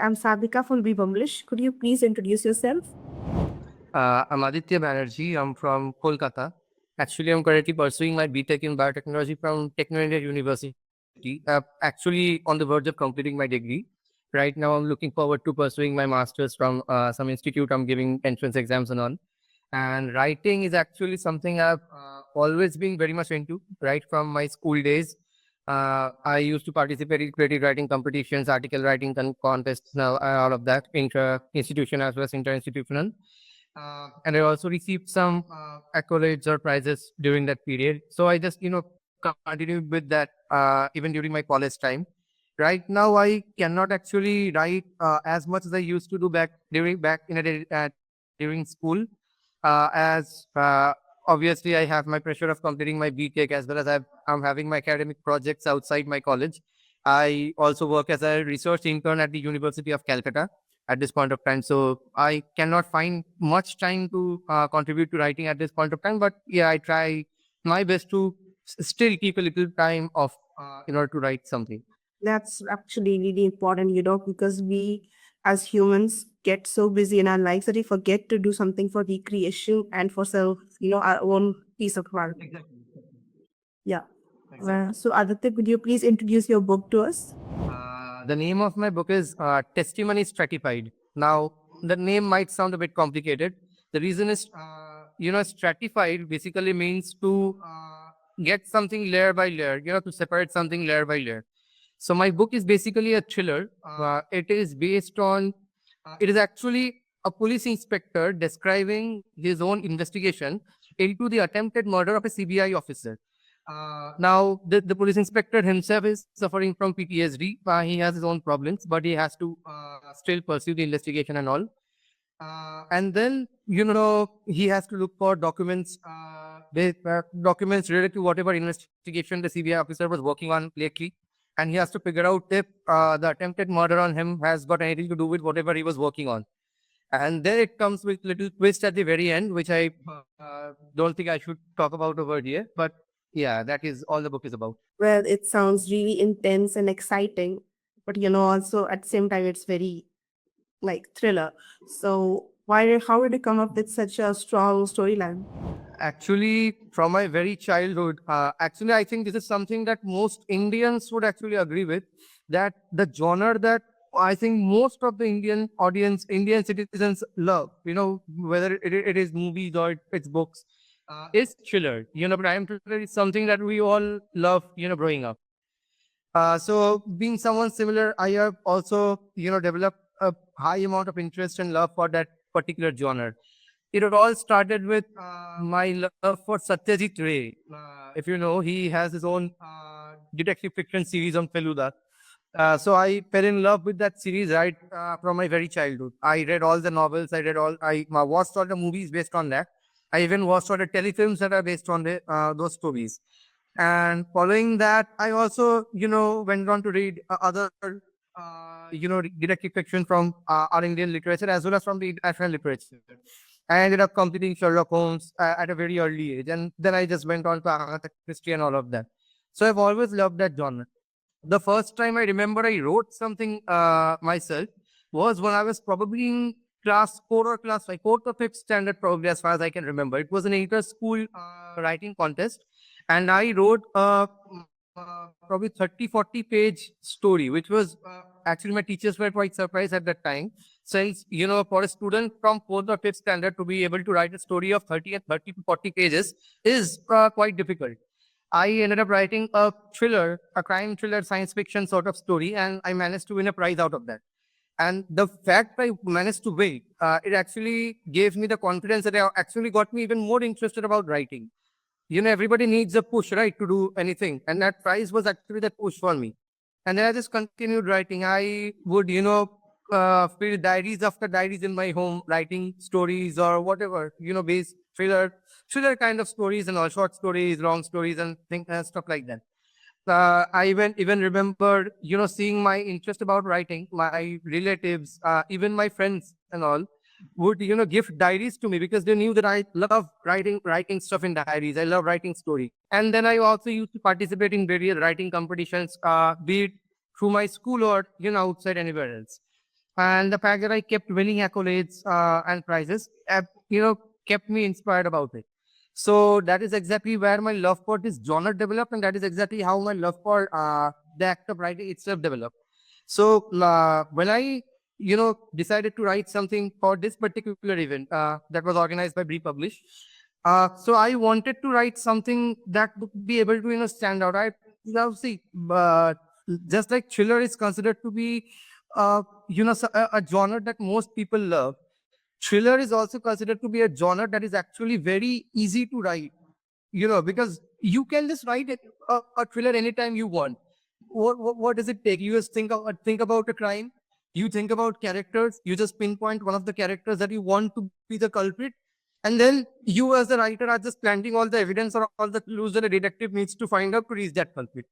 I'm Sadhika from B. Could you please introduce yourself? I'm Aditya Banerjee. I'm from Kolkata. Actually, I'm currently pursuing my B.Tech in biotechnology from Techno India University. Actually, on the verge of completing my degree. Right now, I'm looking forward to pursuing my master's from some institute. I'm giving entrance exams and all. And writing is actually something I've always been very much into, right from my school days. I used to participate in creative writing competitions, article writing contests, now all of that, intra-institution as well as inter-institutional. And I also received some accolades or prizes during that period. So I just, continued with that even during my college time. Right now, I cannot actually write as much as I used to do back in a day, during school, as obviously I have my pressure of completing my B.Tech as well as I'm having my academic projects outside my college. I also work as a research intern at the University of Calcutta at this point of time. So I cannot find much time to contribute to writing at this point of time. But yeah, I try my best to still keep a little time of in order to write something. That's actually really important, because we as humans get so busy in our lives that we forget to do something for recreation and for self, our own peace of mind. Exactly. Yeah. Exactly. So, Aditya, could you please introduce your book to us? The name of my book is Testimony Stratified. Now, the name might sound a bit complicated. The reason is, stratified basically means to get something layer by layer, to separate something layer by layer. So, my book is basically a thriller. It is based on, it is actually a police inspector describing his own investigation into the attempted murder of a CBI officer. Now, the police inspector himself is suffering from PTSD. He has his own problems, but he has to still pursue the investigation and all. And then, he has to look for documents related to whatever investigation the CBI officer was working on lately. And he has to figure out if the attempted murder on him has got anything to do with whatever he was working on. And then it comes with little twist at the very end, which I don't think I should talk about over here. But yeah, that is all the book is about. Well, it sounds really intense and exciting, but also at the same time, it's very like thriller. So, how did you come up with such a strong storyline? Actually, from my very childhood, actually, I think this is something that most Indians would actually agree with, that the genre that I think most of the Indian audience, Indian citizens love, whether it is movies or it's books, is thriller. Crime thriller is something that we all love, growing up. So being someone similar, I have also, developed a high amount of interest and love for that particular genre. It all started with my love for Satyajit Ray. If you know, he has his own detective fiction series on Feluda. So I fell in love with that series right from my very childhood. I read all the novels. I watched all the movies based on that. I even watched all the telefilms that are based on those stories. And following that, I also, went on to read other, detective fiction from our Indian literature as well as from the international literature. I ended up completing Sherlock Holmes at a very early age. And then I just went on to Agatha Christie and all of that. So I've always loved that genre. The first time I remember I wrote something myself was when I was probably in class 4 or class 5, fourth or fifth standard, probably as far as I can remember. It was an inter-school writing contest, and I wrote a probably 30-40 page story, which was actually my teachers were quite surprised at that time. Since, for a student from fourth or fifth standard to be able to write a story of 30 to 40 pages is quite difficult. I ended up writing a thriller, a crime thriller, science fiction sort of story, and I managed to win a prize out of that. And the fact I managed to win, it actually gave me the confidence that it actually got me even more interested about writing. Everybody needs a push, right, to do anything. And that prize was actually that push for me. And then I just continued writing. I would, fill diaries after diaries in my home, writing stories or whatever, based thriller kind of stories and all short stories, long stories and stuff like that. I even remember, seeing my interest about writing, my relatives, even my friends and all would, give diaries to me because they knew that I love writing stuff in diaries. I love writing story. And then I also used to participate in various writing competitions, be it through my school or, outside anywhere else. And the fact that I kept winning accolades and prizes, you know, kept me inspired about it. So that is exactly where my love for this genre developed, and that is exactly how my love for the act of writing itself developed. So when I, decided to write something for this particular event that was organized by Republish, so I wanted to write something that would be able to, stand out. I now see, just like thriller is considered to be, a genre that most people love. Thriller is also considered to be a genre that is actually very easy to write, because you can just write a thriller anytime you want. What does it take? You just think about a crime, you think about characters, you just pinpoint one of the characters that you want to be the culprit, and then you as the writer are just planting all the evidence or all the clues that a detective needs to find out to reach that culprit.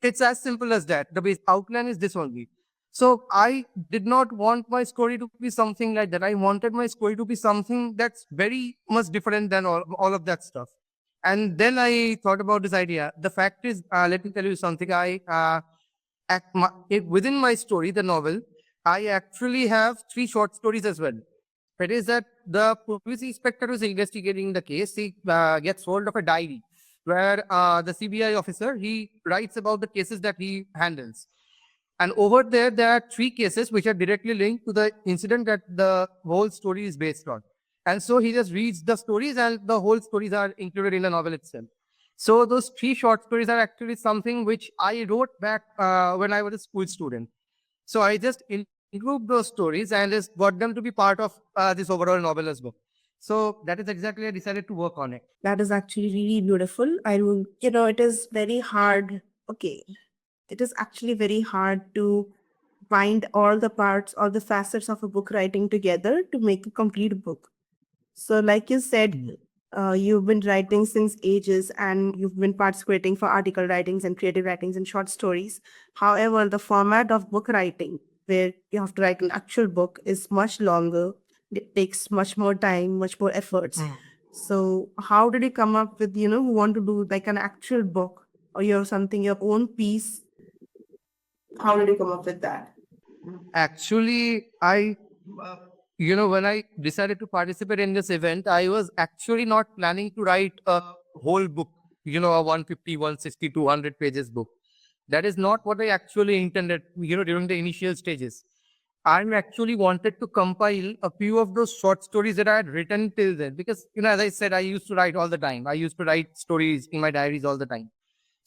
It's as simple as that. The base outline is this only. So I did not want my story to be something like that. I wanted my story to be something that's very much different than all of that stuff. And then I thought about this idea. The fact is, let me tell you something. Within my story, the novel, I actually have three short stories as well. It is that the police inspector who's investigating the case, he gets hold of a diary where the CBI officer, he writes about the cases that he handles. And over there are three cases which are directly linked to the incident that the whole story is based on. And so he just reads the stories and the whole stories are included in the novel itself. So those three short stories are actually something which I wrote back when I was a school student. So I just include those stories and just got them to be part of this overall novel as well. So that is exactly I decided to work on it. That is actually really beautiful. It is very hard. Okay. It is actually very hard to bind all the parts, all the facets of a book writing together to make a complete book. So, like you said, you've been writing since ages and you've been participating for article writings and creative writings and short stories. However, the format of book writing, where you have to write an actual book, is much longer. It takes much more time, much more efforts. So, how did you come up with, who want to do like an actual book or your own piece? How did you come up with that? Actually, uh, when I decided to participate in this event, I was actually not planning to write a whole book, a 150, 160, 200 pages book. That is not what I actually intended, during the initial stages. I actually wanted to compile a few of those short stories that I had written till then. Because, as I said, I used to write all the time. I used to write stories in my diaries all the time.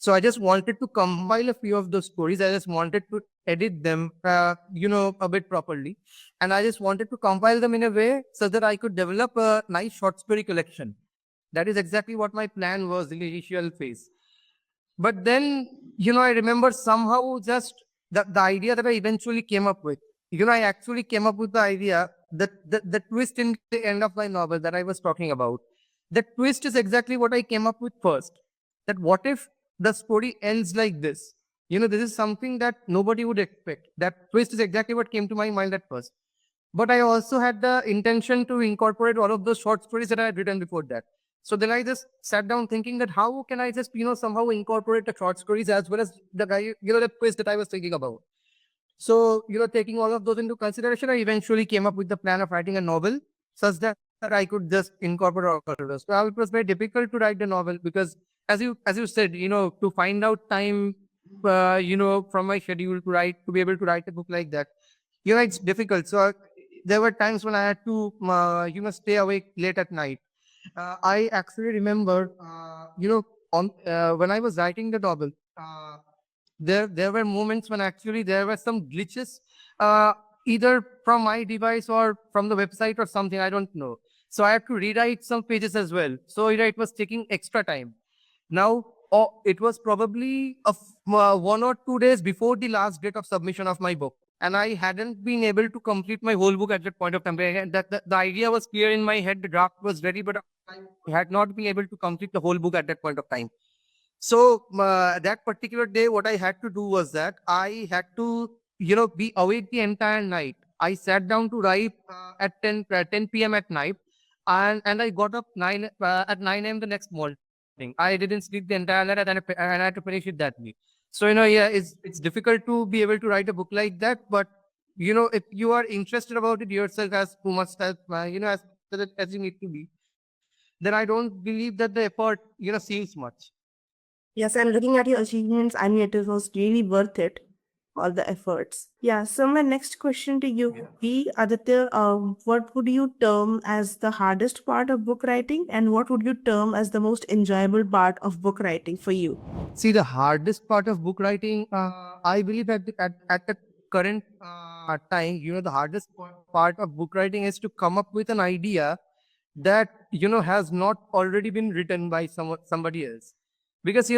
So I just wanted to compile a few of those stories. I just wanted to edit them, a bit properly. And I just wanted to compile them in a way so that I could develop a nice short story collection. That is exactly what my plan was in the initial phase. But then, I remember somehow just the idea that I eventually came up with. I actually came up with the idea that the twist in the end of my novel that I was talking about. The twist is exactly what I came up with first. That what if the story ends like this? This is something that nobody would expect. That twist is exactly what came to my mind at first. But I also had the intention to incorporate all of those short stories that I had written before that. So then I just sat down thinking that how can I just, somehow incorporate the short stories as well as the guy, the twist that I was thinking about. So, taking all of those into consideration, I eventually came up with the plan of writing a novel such that I could just incorporate all of those. So it was very difficult to write the novel because as you said, to find out time, from my schedule to be able to write a book like that, it's difficult. So there were times when I had to, stay awake late at night. I actually remember, on when I was writing the novel, there were moments when actually there were some glitches, uh, either from my device or from the website or something. I don't know. So I had to rewrite some pages as well. So it was taking extra time. Now, it was probably 1 or 2 days before the last date of submission of my book. And I hadn't been able to complete my whole book at that point of time. The idea was clear in my head, the draft was ready, but I had not been able to complete the whole book at that point of time. So that particular day, what I had to do was that I had to, be awake the entire night. I sat down to write at 10 p.m. at night, and I got up at 9 a.m. the next morning. I didn't sleep the entire night, and I had to finish it that week. So yeah, it's difficult to be able to write a book like that, but if you are interested about it yourself as too much as you need to be, then I don't believe that the effort, seems much. Yes, and looking at your achievements, I mean, it was really worth it, all the efforts. Yeah, so my next question to you would be, Aditya, what would you term as the hardest part of book writing, and what would you term as the most enjoyable part of book writing for you? See, the hardest part of book writing, I believe at the current time, the hardest part of book writing is to come up with an idea that, has not already been written by somebody else. Because,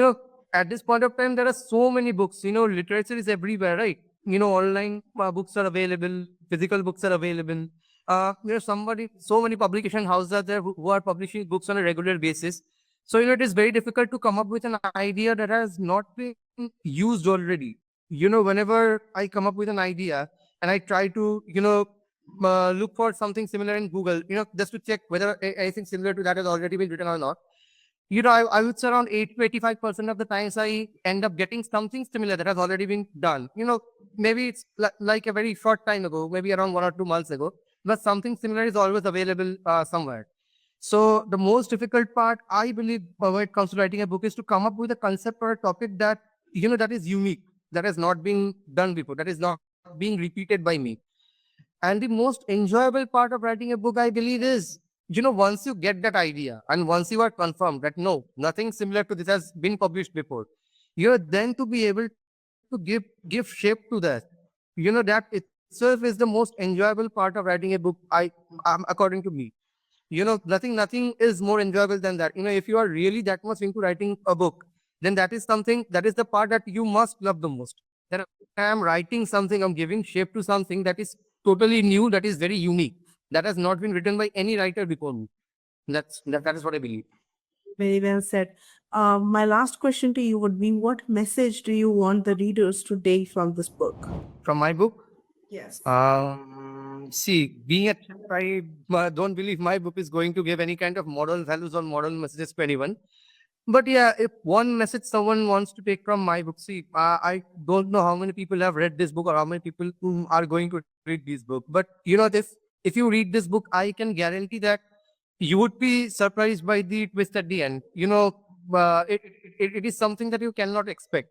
at this point of time, there are so many books, literature is everywhere, right? Online books are available, physical books are available. So many publication houses are there who are publishing books on a regular basis. So, it is very difficult to come up with an idea that has not been used already. Whenever I come up with an idea and I try to, look for something similar in Google, just to check whether anything similar to that has already been written or not. I would say around 8 to 85% of the times I end up getting something similar that has already been done. Maybe it's like a very short time ago, maybe around 1 or 2 months ago, but something similar is always available somewhere. So the most difficult part, I believe, when it comes to writing a book is to come up with a concept or a topic that, that is unique, that has not been done before, that is not being repeated by me. And the most enjoyable part of writing a book, I believe, is, once you get that idea and once you are confirmed that no, nothing similar to this has been published before, you're then to be able to give shape to that. That itself is the most enjoyable part of writing a book, according to me. Nothing is more enjoyable than that. If you are really that much into writing a book, then that is the part that you must love the most. That I am writing something, I'm giving shape to something that is totally new, that is very unique, that has not been written by any writer before me. That is what I believe. Very well said. My last question to you would be, what message do you want the readers to take from this book? From my book, Yes. see, being a chef, I don't believe my book is going to give any kind of moral values or moral messages to anyone. But yeah, if one message someone wants to take from my book, see, I don't know how many people have read this book or how many people who are going to read this book. But if you read this book, I can guarantee that you would be surprised by the twist at the end. It is something that you cannot expect.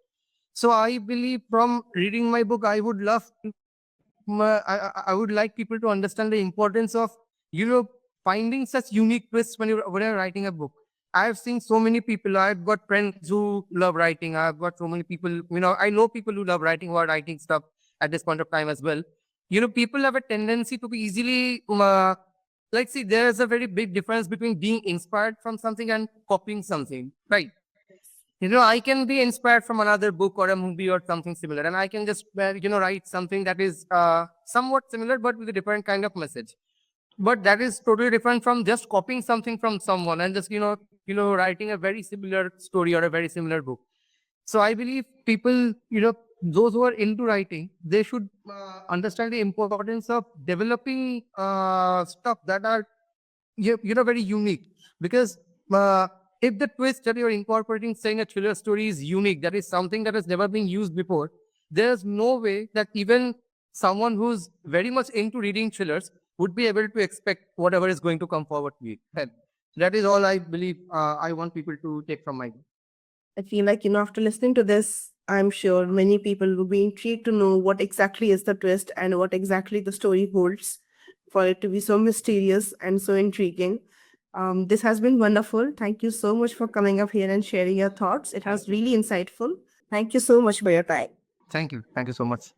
So I believe from reading my book, I would love I would like people to understand the importance of finding such unique twists when you're writing a book. I've seen so many people. I've got friends who love writing. I've got so many people. I know people who love writing, who are writing stuff at this point of time as well. People have a tendency to be easily. Like, see, there's a very big difference between being inspired from something and copying something, right? I can be inspired from another book or a movie or something similar, and I can just, write something that is somewhat similar but with a different kind of message. But that is totally different from just copying something from someone and just, writing a very similar story or a very similar book. So I believe people, those who are into writing, they should understand the importance of developing stuff that are very unique. Because if the twist that you're incorporating saying a thriller story is unique, that is something that has never been used before, there's no way that even someone who's very much into reading thrillers would be able to expect whatever is going to come forward to it. And that is all I believe I want people to take from my book. I feel like, after listening to this, I'm sure many people will be intrigued to know what exactly is the twist and what exactly the story holds for it to be so mysterious and so intriguing. This has been wonderful. Thank you so much for coming up here and sharing your thoughts. It was really insightful. Thank you so much for your time. Thank you. Thank you so much.